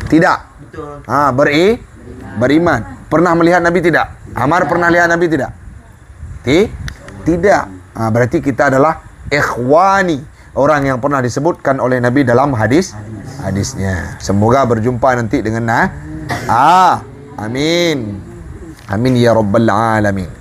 Tidak. Beriman. Pernah melihat Nabi tidak? Amar pernah lihat Nabi tidak? Tidak. Berarti kita adalah ikhwani, orang yang pernah disebutkan oleh Nabi dalam hadisnya. Semoga berjumpa nanti dengan amin. Amin ya rabbal alamin.